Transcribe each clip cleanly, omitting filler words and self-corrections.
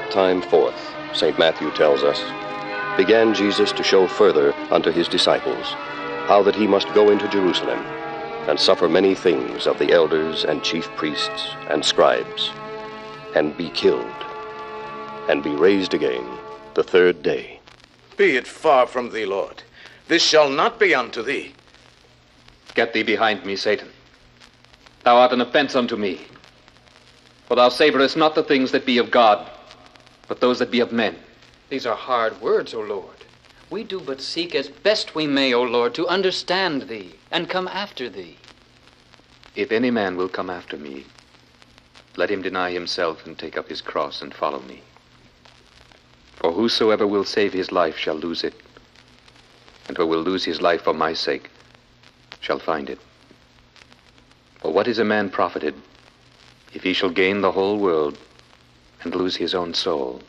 that time forth, St. Matthew tells us, began Jesus to show further unto his disciples how that he must go into Jerusalem and suffer many things of the elders and chief priests and scribes, and be killed, and be raised again the third day. Be it far from thee, Lord. This shall not be unto thee. Get thee behind me, Satan. Thou art an offense unto me. For thou savorest not the things that be of God, but those that be of men. These are hard words, O Lord. We do but seek as best we may, O Lord, to understand thee and come after thee. If any man will come after me, let him deny himself and take up his cross and follow me. For whosoever will save his life shall lose it, and who will lose his life for my sake shall find it. For what is a man profited if he shall gain the whole world and lose his own soul?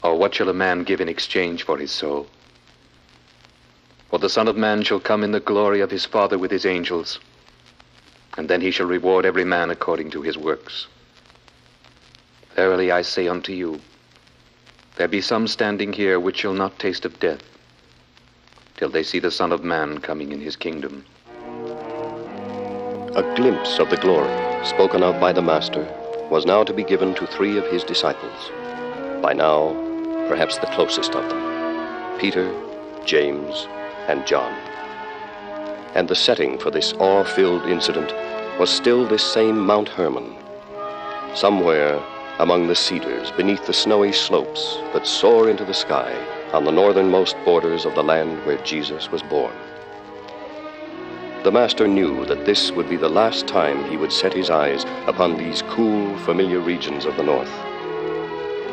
Or what shall a man give in exchange for his soul? For the Son of Man shall come in the glory of his Father with his angels, and then he shall reward every man according to his works. Verily I say unto you, there be some standing here which shall not taste of death, till they see the Son of Man coming in his kingdom. A glimpse of the glory spoken of by the Master was now to be given to 3 of his disciples. By now, perhaps the closest of them, Peter, James, and John. And the setting for this awe-filled incident was still this same Mount Hermon, somewhere among the cedars beneath the snowy slopes that soar into the sky on the northernmost borders of the land where Jesus was born. The Master knew that this would be the last time he would set his eyes upon these cool, familiar regions of the north.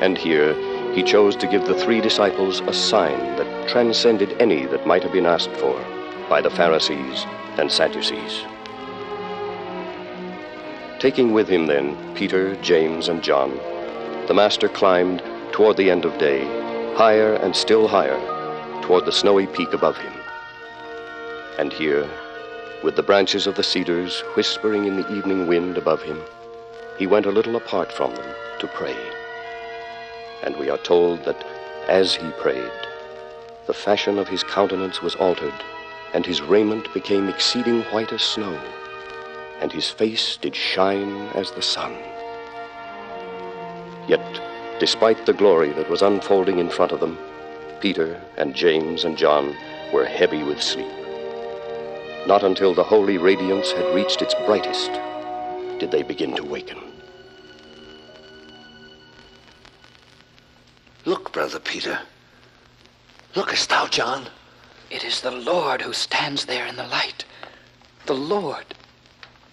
And here he chose to give the 3 disciples a sign that transcended any that might have been asked for by the Pharisees and Sadducees. Taking with him then Peter, James, and John, the Master climbed toward the end of day, higher and still higher, toward the snowy peak above him. And here, with the branches of the cedars whispering in the evening wind above him, he went a little apart from them to pray. And we are told that as he prayed, the fashion of his countenance was altered, and his raiment became exceeding white as snow, and his face did shine as the sun. Yet, despite the glory that was unfolding in front of them, Peter and James and John were heavy with sleep. Not until the holy radiance had reached its brightest did they begin to waken. Look, Brother Peter. Lookest thou, John? It is the Lord who stands there in the light. The Lord.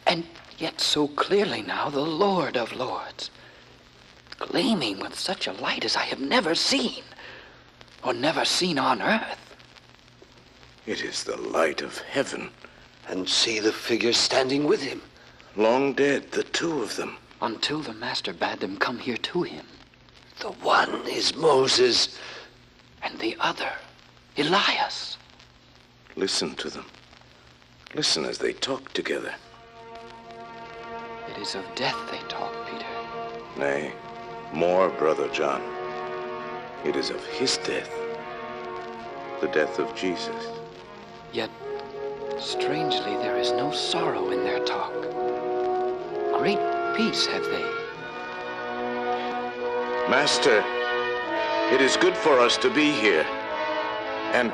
And yet so clearly now, the Lord of Lords. Gleaming with such a light as I have never seen, or never seen on earth. It is the light of heaven. And see the figures standing with him. Long dead, the 2 of them. Until the Master bade them come here to him. The one is Moses. And the other, Elias. Listen to them. Listen as they talk together. It is of death they talk, Peter. Nay, more, Brother John. It is of his death. The death of Jesus. Yet, strangely, there is no sorrow in their talk. Great peace have they. Master, it is good for us to be here. And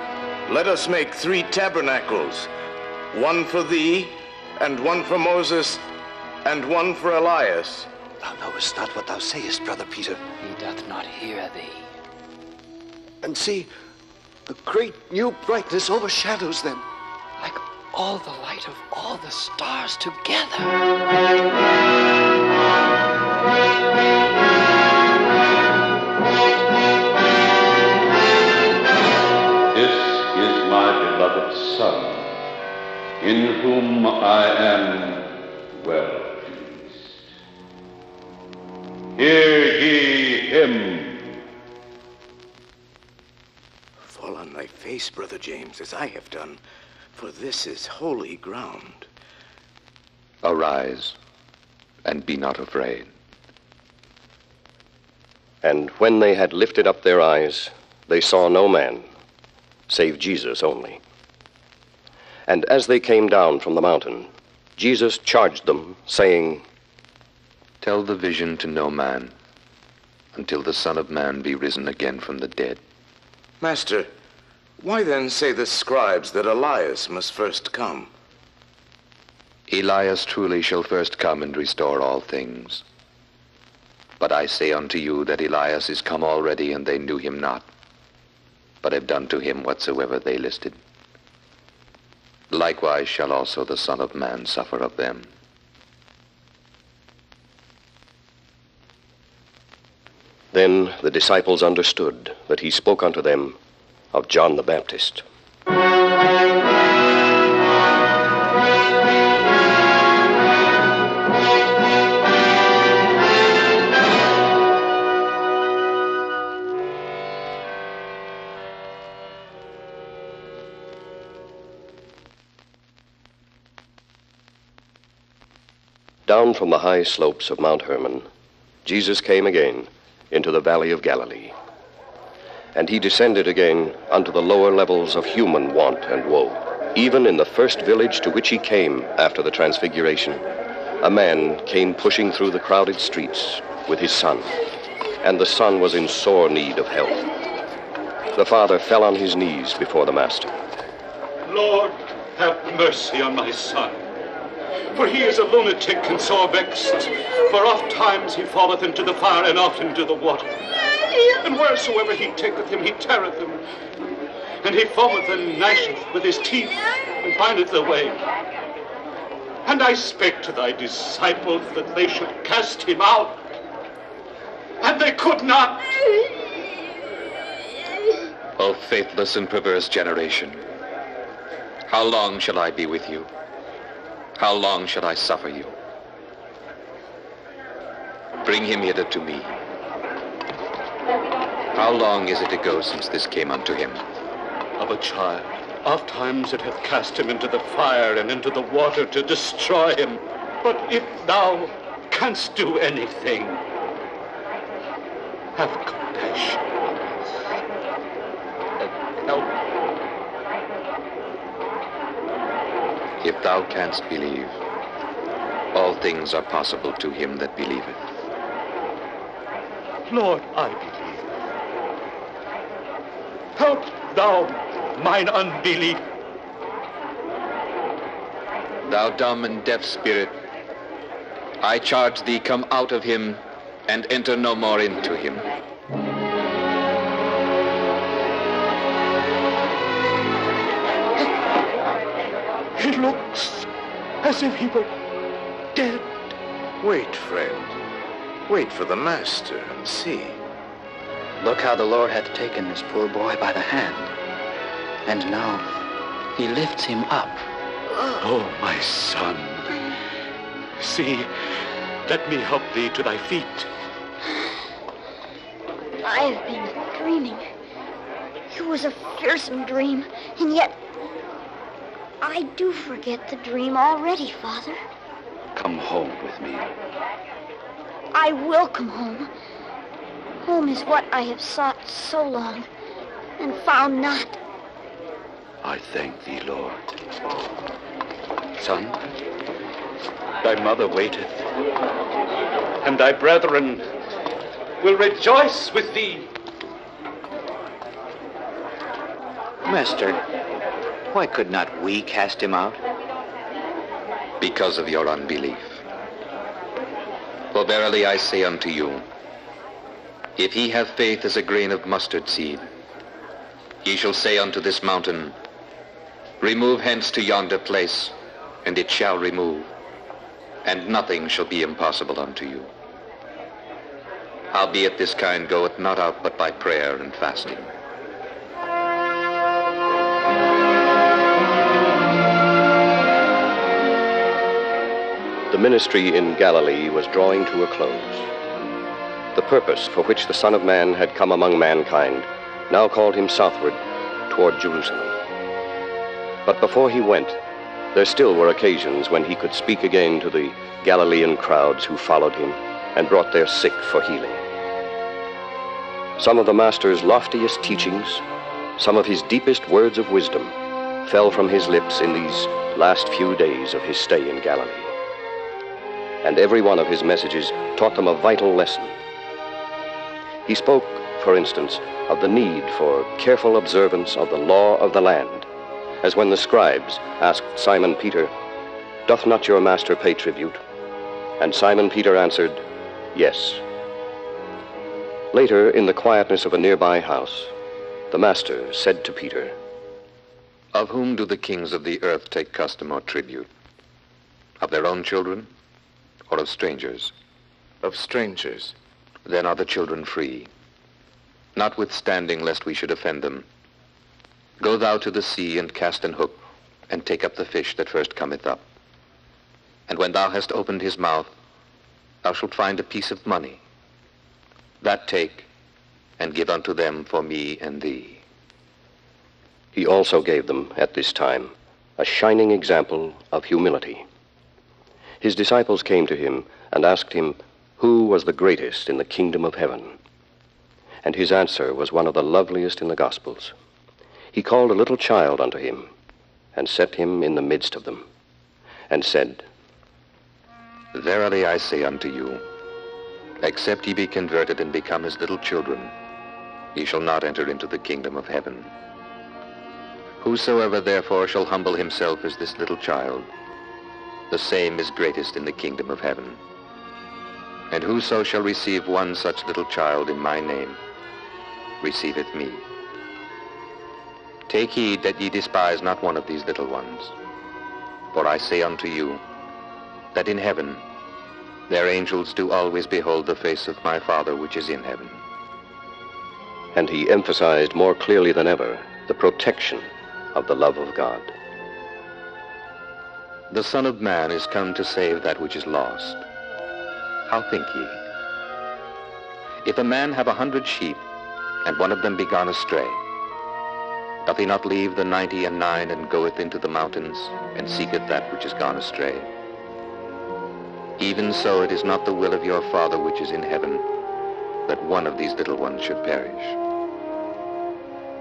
let us make 3 tabernacles, one for thee, and one for Moses, and one for Elias. Thou knowest not what thou sayest, Brother Peter. He doth not hear thee. And see, the great new brightness overshadows them. Like all the light of all the stars together. This is my beloved Son, in whom I am well pleased. Hear ye him. Fall on thy face, Brother James, as I have done, for this is holy ground. Arise, and be not afraid. And when they had lifted up their eyes, they saw no man, save Jesus only. And as they came down from the mountain, Jesus charged them, saying, Tell the vision to no man, until the Son of Man be risen again from the dead. Master, why then say the scribes that Elias must first come? Elias truly shall first come and restore all things. But I say unto you that Elias is come already, and they knew him not, but have done to him whatsoever they listed. Likewise shall also the Son of Man suffer of them. Then the disciples understood that he spoke unto them of John the Baptist. Down from the high slopes of Mount Hermon, Jesus came again into the valley of Galilee. And he descended again unto the lower levels of human want and woe. Even in the first village to which he came after the Transfiguration, a man came pushing through the crowded streets with his son, and the son was in sore need of help. The father fell on his knees before the master. Lord, have mercy on my son, for he is a lunatic and sore vexed. For oft times he falleth into the fire and oft into the water. And wheresoever he taketh him, he teareth him. And he foameth and gnasheth with his teeth, and findeth a way. And I spake to thy disciples that they should cast him out, and they could not. O faithless and perverse generation, how long shall I be with you? How long shall I suffer you? Bring him hither to me. How long is it ago since this came unto him? Of a child, oft times it hath cast him into the fire and into the water to destroy him. But if thou canst do anything, have compassion. Help. If thou canst believe, all things are possible to him that believeth. Lord, I believe. Help thou mine unbelief. Thou dumb and deaf spirit, I charge thee, come out of him and enter no more into him. He looks as if he were dead. Wait, friend. Wait for the master and see. Look how the Lord hath taken this poor boy by the hand, and now he lifts him up. Oh, my son. See, let me help thee to thy feet. I have been dreaming. It was a fearsome dream, and yet I do forget the dream already, Father. Come home with me. I will come home. Home is what I have sought so long and found not. I thank thee, Lord. Son, thy mother waiteth, and thy brethren will rejoice with thee. Master, why could not we cast him out? Because of your unbelief. For verily I say unto you, if ye have faith as a grain of mustard seed, ye shall say unto this mountain, remove hence to yonder place, and it shall remove, and nothing shall be impossible unto you. Howbeit this kind goeth not out but by prayer and fasting. The ministry in Galilee was drawing to a close. The purpose for which the Son of Man had come among mankind now called him southward toward Jerusalem. But before he went, there still were occasions when he could speak again to the Galilean crowds who followed him and brought their sick for healing. Some of the Master's loftiest teachings, some of his deepest words of wisdom, fell from his lips in these last few days of his stay in Galilee. And every one of his messages taught them a vital lesson. He spoke, for instance, of the need for careful observance of the law of the land, as when the scribes asked Simon Peter, "Doth not your master pay tribute?" And Simon Peter answered, "Yes." Later, in the quietness of a nearby house, the Master said to Peter, "Of whom do the kings of the earth take custom or tribute? Of their own children, or of strangers?" Of strangers. Then are the children free. Notwithstanding, lest we should offend them, go thou to the sea and cast an hook, and take up the fish that first cometh up. And when thou hast opened his mouth, thou shalt find a piece of money. That take, and give unto them for me and thee. He also gave them, at this time, a shining example of humility. His disciples came to him and asked him who was the greatest in the kingdom of heaven. And his answer was one of the loveliest in the Gospels. He called a little child unto him, and set him in the midst of them, and said, Verily I say unto you, except ye be converted and become as little children, ye shall not enter into the kingdom of heaven. Whosoever therefore shall humble himself as this little child, the same is greatest in the kingdom of heaven. And whoso shall receive one such little child in my name, receiveth me. Take heed that ye despise not one of these little ones. For I say unto you, that in heaven their angels do always behold the face of my Father which is in heaven. And he emphasized more clearly than ever the protection of the love of God. The Son of Man is come to save that which is lost. How think ye? If a man have 100 sheep, and one of them be gone astray, doth he not leave the 99 and goeth into the mountains, and seeketh that which is gone astray? Even so it is not the will of your Father which is in heaven, that one of these little ones should perish.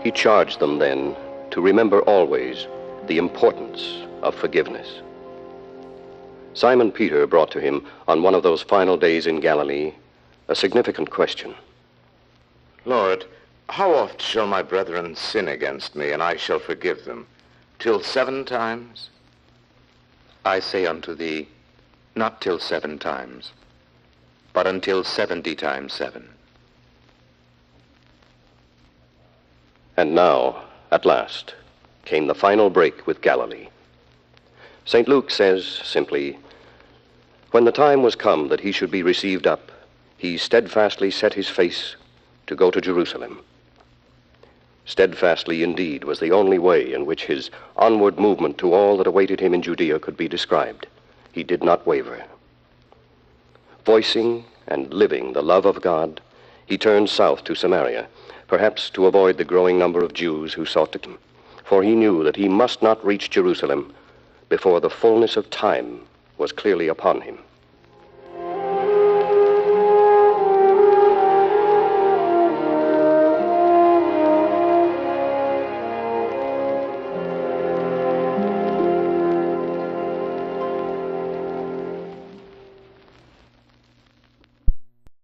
He charged them then to remember always the importance of forgiveness. Simon Peter brought to him on one of those final days in Galilee a significant question. Lord, how oft shall my brethren sin against me, and I shall forgive them? Till 7 times? I say unto thee, not till 7 times, but until 70 times 7. And now, at last, came the final break with Galilee. St. Luke says simply, when the time was come that he should be received up, he steadfastly set his face to go to Jerusalem. Steadfastly indeed was the only way in which his onward movement to all that awaited him in Judea could be described. He did not waver. Voicing and living the love of God, he turned south to Samaria, perhaps to avoid the growing number of Jews who sought to him, for he knew that he must not reach Jerusalem before the fullness of time was clearly upon him.